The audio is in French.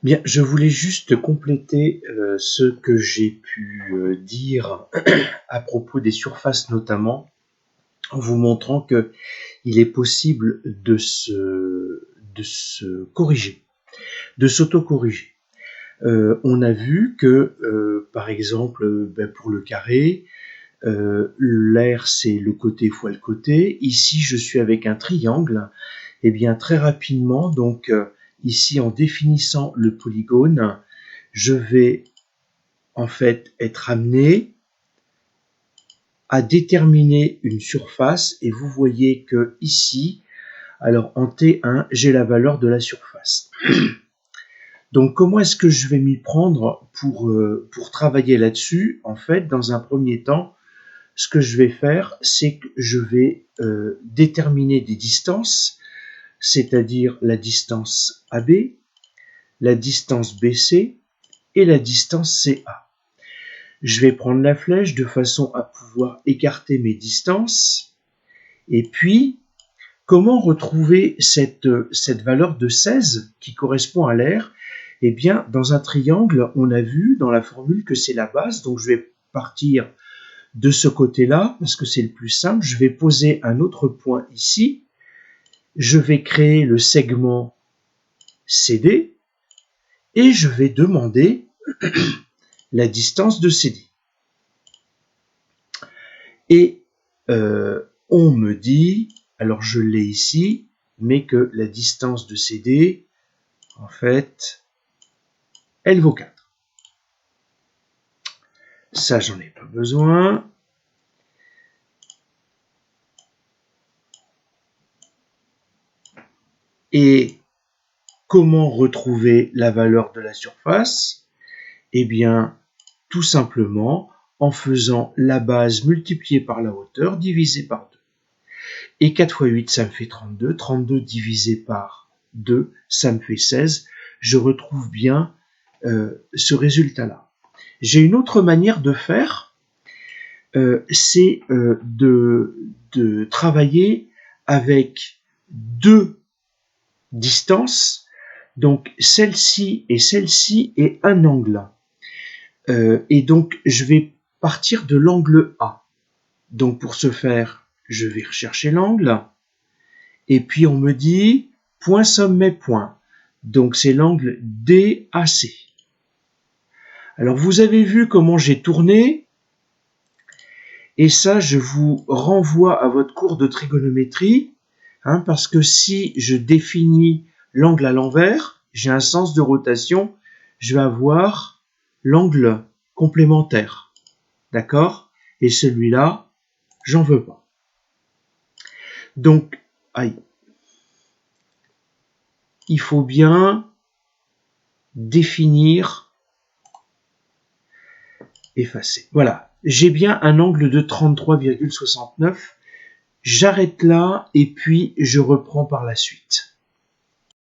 Bien, je voulais juste compléter ce que j'ai pu dire à propos des surfaces notamment, en vous montrant que il est possible de se corriger, de s'auto-corriger. On a vu que, par exemple, pour le carré, l'air c'est le côté fois le côté. Ici, je suis avec un triangle. Et bien, très rapidement, donc ici, en définissant le polygone, je vais en fait être amené à déterminer une surface. Et vous voyez que ici, alors en T1, j'ai la valeur de la surface. Donc, comment est-ce que je vais m'y prendre pour travailler là-dessus? En fait, dans un premier temps, ce que je vais faire, c'est que je vais déterminer des distances, c'est-à-dire la distance AB, la distance BC et la distance CA. Je vais prendre la flèche de façon à pouvoir écarter mes distances. Et puis, comment retrouver cette valeur de 16 qui correspond à l'air? Eh bien, dans un triangle, on a vu dans la formule que c'est la base, donc je vais partir de ce côté-là, parce que c'est le plus simple. Je vais poser un autre point ici. Je vais créer le segment CD et je vais demander la distance de CD. Et on me dit, alors je l'ai ici, mais que la distance de CD, en fait, elle vaut 4. Ça, j'en ai pas besoin. Et comment retrouver la valeur de la surface? Eh bien, tout simplement en faisant la base multipliée par la hauteur divisée par 2. Et 4 fois 8, ça me fait 32. 32 divisé par 2, ça me fait 16. Je retrouve bien ce résultat-là. J'ai une autre manière de faire, c'est de travailler avec deux distances, donc celle-ci et un angle. Et donc, je vais partir de l'angle A. Donc, pour ce faire, je vais rechercher l'angle. Et puis, on me dit point sommet point. Donc, c'est l'angle DAC. Alors, vous avez vu comment j'ai tourné. Et ça, je vous renvoie à votre cours de trigonométrie. Parce que si je définis l'angle à l'envers, j'ai un sens de rotation. Je vais avoir l'angle complémentaire. D'accord? Et celui-là, j'en veux pas. Donc, il faut bien définir, effacer. Voilà, j'ai bien un angle de 33,69. J'arrête là et puis je reprends par la suite.